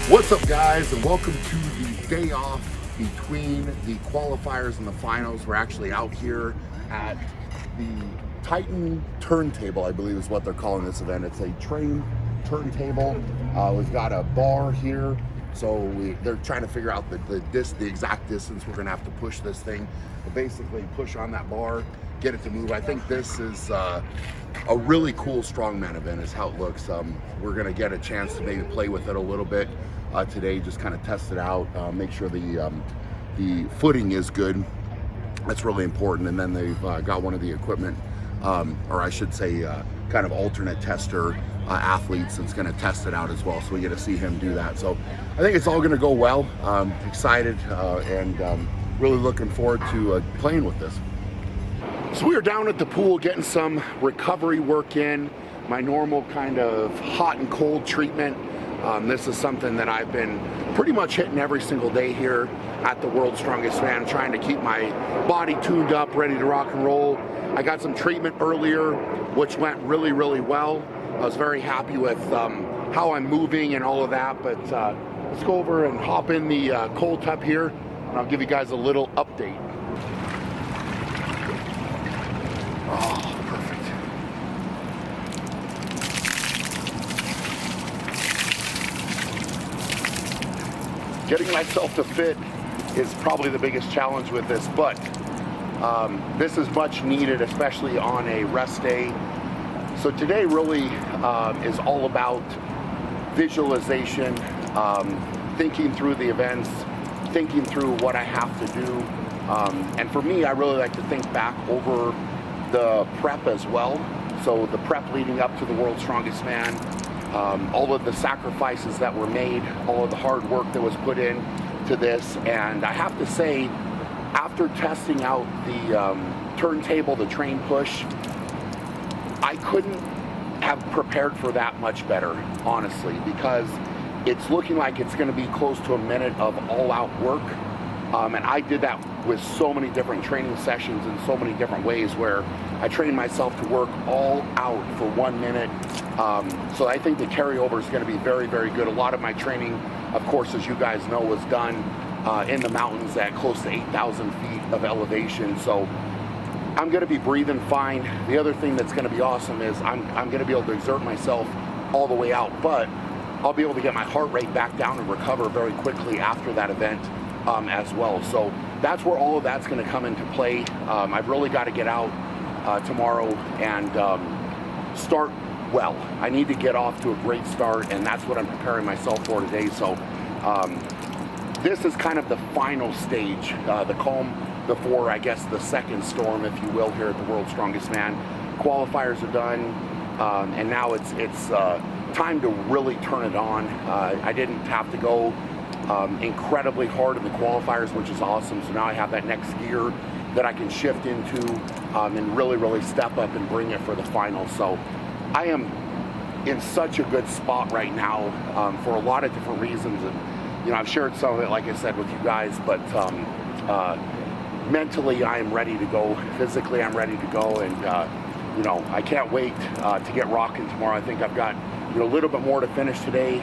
What's up, guys, and welcome to the day off between the qualifiers and the finals. We're actually out here at the Titan Turntable, I believe is what they're calling this event. It's a train turntable. We've got a bar here, so they're trying to figure out the exact distance we're going to have to push this thing. But basically, push on that bar, get it to move. I think this is a really cool strongman event is how it looks. We're going to get a chance to maybe play with it a little bit today, just kind of test it out, make sure the footing is good. That's really important. And then they've got one of the equipment, or I should say kind of alternate tester athletes that's going to test it out as well, so we get to see him do that. So I think it's all going to go well. Excited and really looking forward to playing with this. So we are down at the pool getting some recovery work in, my normal kind of hot and cold treatment. This is something that I've been pretty much hitting every single day here at the World's Strongest Man, trying to keep my body tuned up, ready to rock and roll. I got some treatment earlier, which went really, really well. I was very happy with how I'm moving and all of that, but let's go over and hop in the cold tub here, and I'll give you guys a little update. Oh, perfect. Getting myself to fit is probably the biggest challenge with this, but this is much needed, especially on a rest day. So today really is all about visualization, thinking through the events, thinking through what I have to do. And for me, I really like to think back over the prep as well. So the prep leading up to the World's Strongest Man, all of the sacrifices that were made, all of the hard work that was put in to this. And I have to say, after testing out the turntable, the train push, I couldn't have prepared for that much better, honestly, because it's looking like it's going to be close to a minute of all-out work. And I did that with so many different training sessions in so many different ways, where I trained myself to work all out for 1 minute. So I think the carryover is going to be very, very good. A lot of my training, of course, as you guys know, was done in the mountains at close to 8,000 feet of elevation. So I'm going to be breathing fine. The other thing that's going to be awesome is I'm going to be able to exert myself all the way out, but I'll be able to get my heart rate back down and recover very quickly after that event as well. So that's where all of that's going to come into play. I've really got to get out tomorrow and start well. I need to get off to a great start, and that's what I'm preparing myself for today. So this is kind of the final stage, the calm before, I guess, the second storm, if you will, here at the World's Strongest Man. Qualifiers are done, and now it's time to really turn it on. I didn't have to go incredibly hard in the qualifiers, which is awesome. So now I have that next gear that I can shift into and really, really step up and bring it for the final. So I am in such a good spot right now for a lot of different reasons. And, you know, I've shared some of it, like I said, with you guys, but mentally I am ready to go. Physically I'm ready to go, and you know, I can't wait to get rocking tomorrow. I think I've got a little bit more to finish today.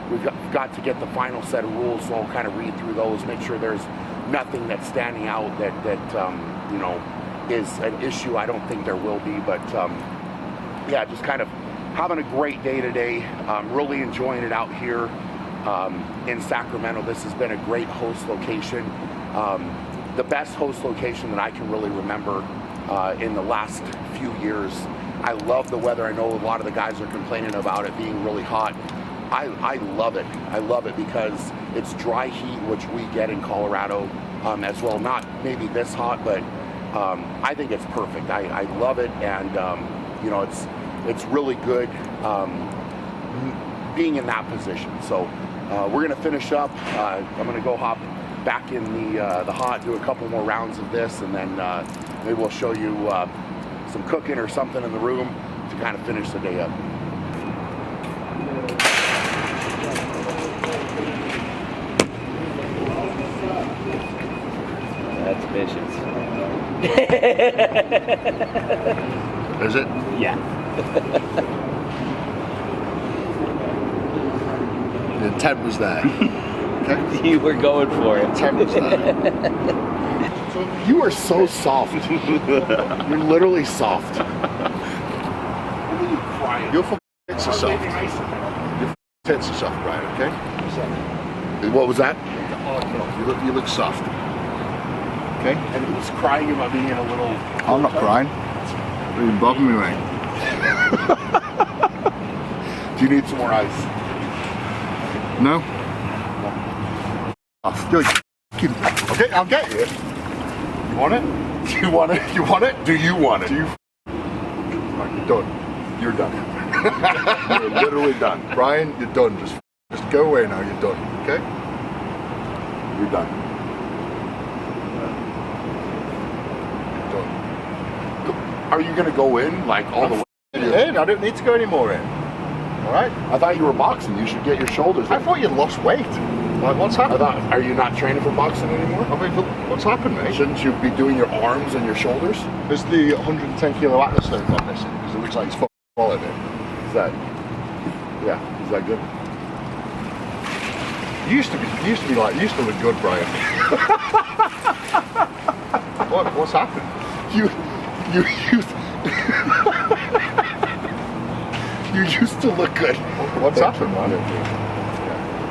We've got to get the final set of rules, so I'll kind of read through those, make sure there's nothing that's standing out that you know, is an issue. I don't think there will be, but yeah, just kind of having a great day today. Really enjoying it out here in Sacramento. This has been a great host location. The best host location that I can really remember in the last few years. I love the weather. I know a lot of the guys are complaining about it being really hot. I love it. I love it because it's dry heat, which we get in Colorado as well. Not maybe this hot, but I think it's perfect. I love it, and you know, it's really good being in that position. So we're gonna finish up. I'm gonna go hop back in the hot, do a couple more rounds of this, and then maybe we'll show you some cooking or something in the room to kind of finish the day up. That's vicious. Is it? Yeah. intent was there. Okay? You were going for it. Intent was there. You are so soft. You're literally soft. Your f***ing tits are soft. Your f***ing tits are soft, Brian, okay? What was that? You look soft. Okay? And who's crying about being a little... I'm not crying. Don't even bother me, mate. Do you need some more ice? No? Okay, I'll get you. You want it? Do you want it? You want it? Do you want it? Do you? Right, you're done. You're done. You're literally done. Brian, you're done. Just go away now. You're done. Okay? You're done. You're done. Are you gonna go in like all the way? In. I don't need to go any more in. All right? I thought you were boxing. You should get your shoulders in. I thought you lost weight. Like, what's happened? Are you not training for boxing anymore? I mean, what's happened, mate? Shouldn't you be doing your arms and your shoulders? There's the 110 kilo Atlas on this because it looks like it's fucking swallowed it. Is that? Yeah. Is that good? You used to look good, Brian. What's happened? You used to look good. What's happened, man?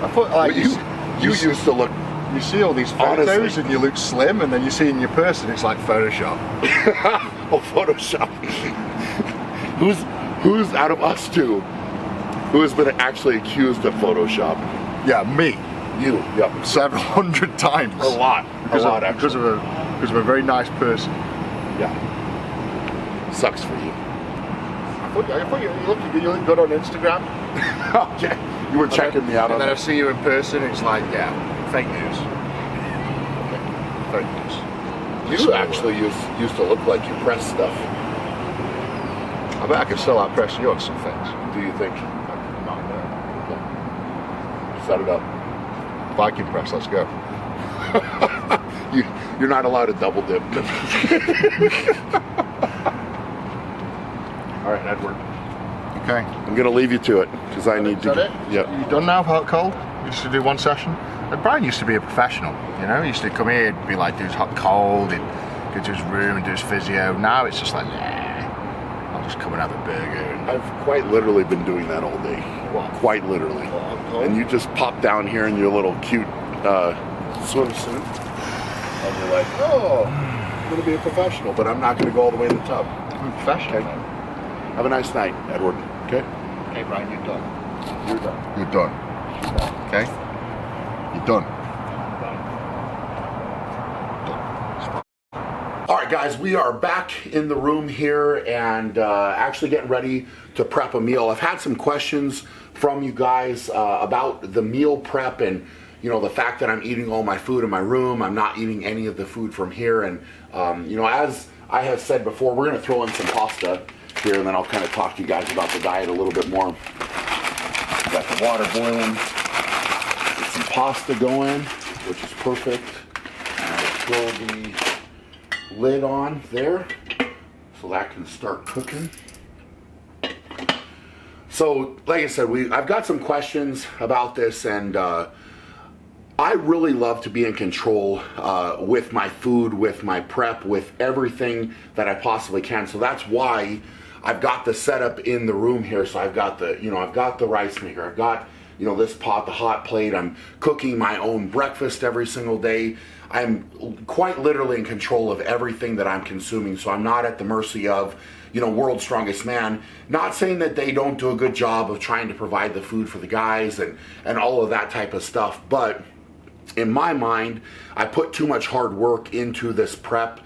I thought like you used to look. You see all these photos honestly, and you look slim, and then you see in your person it's like Photoshop. Oh, Photoshop. Who's out of us two who has been actually accused of Photoshop? Yeah, me. You. Yep. Several hundred times. A lot. Because of a very nice person. Yeah. Sucks for you. I thought you look good on Instagram. Okay. You were checking me out on and then I that. see you in person, it's like, yeah, fake news. Okay. Fake news. You actually used to look like you press stuff. I bet I could still outpress you on some things. Do you think? Not there. Set it up. Viking press, let's go. You're not allowed to double dip. All right, Edward. Okay. I'm gonna leave you to it because I need to. Is that it? Yeah. You done now, hot cold? You used to do one session. And Brian used to be a professional, you know. He used to come here, and be like, do his hot cold, he'd go to his room and do his physio. Now it's just like, nah, I'll just come and have a burger. And I've quite literally been doing that all day. What? Quite literally. And you just pop down here in your little cute swimsuit, and you're like, oh, I'm gonna be a professional, but I'm not gonna go all the way to the top. I'm professional. Okay. Have a nice night, Edward. Okay. Okay, Brian, you're done. You're done. You're done. Okay. You're done. All right, guys, we are back in the room here and actually getting ready to prep a meal. I've had some questions from you guys about the meal prep and, you know, the fact that I'm eating all my food in my room. I'm not eating any of the food from here. And, you know, as I have said before, we're going to throw in some pasta here and then I'll kind of talk to you guys about the diet a little bit more. Got the water boiling. Get some pasta going, which is perfect. And I'll throw the lid on there so that can start cooking. So like I said, I've got some questions about this, and I really love to be in control with my food, with my prep, with everything that I possibly can. So that's why I've got the setup in the room here. So I've got the, you know, I've got the rice maker, I've got, you know, this pot, the hot plate. I'm cooking my own breakfast every single day. I'm quite literally in control of everything that I'm consuming, so I'm not at the mercy of, you know, World's Strongest Man. Not saying that they don't do a good job of trying to provide the food for the guys and all of that type of stuff, but in my mind, I put too much hard work into this prep,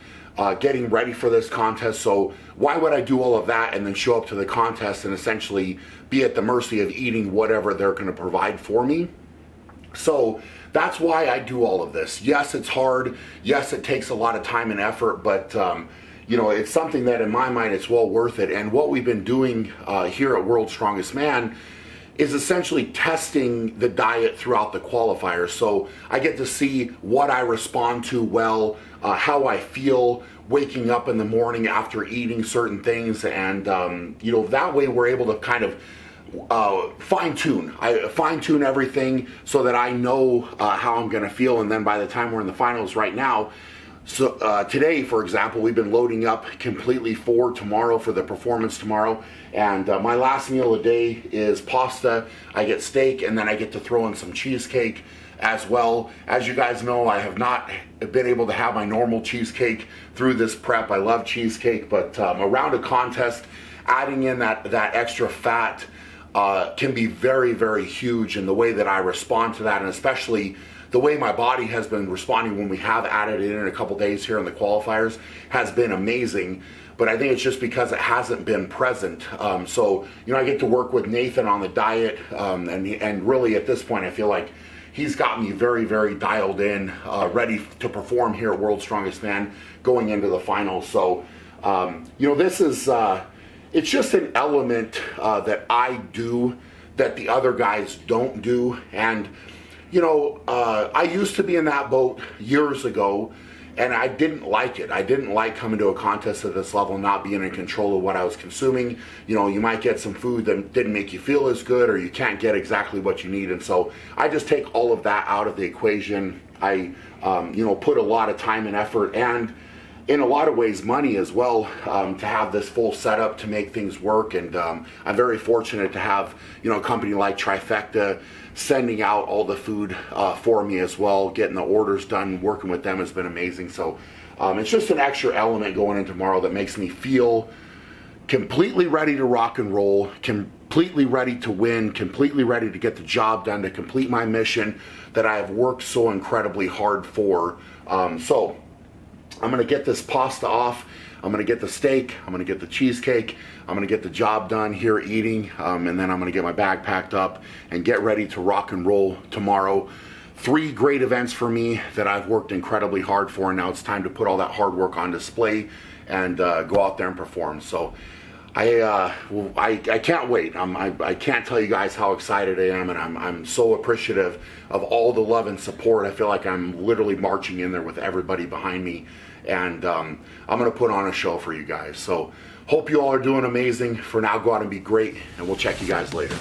getting ready for this contest, so why would I do all of that and then show up to the contest and essentially be at the mercy of eating whatever they're going to provide for me? So that's why I do all of this. Yes, it's hard. Yes, it takes a lot of time and effort, but you know, it's something that in my mind, it's well worth it. And what we've been doing here at World's Strongest Man is essentially testing the diet throughout the qualifiers. So I get to see what I respond to well, how I feel waking up in the morning after eating certain things. And, you know, that way we're able to kind of fine tune. I fine tune everything so that I know how I'm going to feel, and then by the time we're in the finals right now, so today, for example, we've been loading up completely for tomorrow, for the performance tomorrow, and my last meal a day is pasta. I get steak, and then I get to throw in some cheesecake as well. As you guys know, I have not been able to have my normal cheesecake through this prep. I love cheesecake, but around a contest, adding in that extra fat can be very, very huge in the way that I respond to that, and especially the way my body has been responding when we have added it in a couple days here in the qualifiers has been amazing. But I think it's just because it hasn't been present. So, you know, I get to work with Nathan on the diet, and really at this point I feel like he's got me very, very dialed in, ready to perform here at World's Strongest Man going into the finals. So, you know, this is, it's just an element that I do that the other guys don't do. And, you know, I used to be in that boat years ago, and I didn't like it. I didn't like coming to a contest at this level, not being in control of what I was consuming. You know, you might get some food that didn't make you feel as good, or you can't get exactly what you need. And so I just take all of that out of the equation. I, you know, put a lot of time and effort, and in a lot of ways money as well, to have this full setup to make things work. And I'm very fortunate to have, you know, a company like Trifecta sending out all the food for me as well, getting the orders done. Working with them has been amazing. So it's just an extra element going in tomorrow that makes me feel completely ready to rock and roll, completely ready to win, completely ready to get the job done, to complete my mission that I have worked so incredibly hard for. So I'm gonna get this pasta off, I'm gonna get the steak, I'm gonna get the cheesecake, I'm gonna get the job done here eating, and then I'm gonna get my bag packed up and get ready to rock and roll tomorrow. 3 great events for me that I've worked incredibly hard for, and now it's time to put all that hard work on display and go out there and perform. So I can't wait. I can't tell you guys how excited I am, and I'm so appreciative of all the love and support. I feel like I'm literally marching in there with everybody behind me, and I'm going to put on a show for you guys. So hope you all are doing amazing. For now, go out and be great, and we'll check you guys later.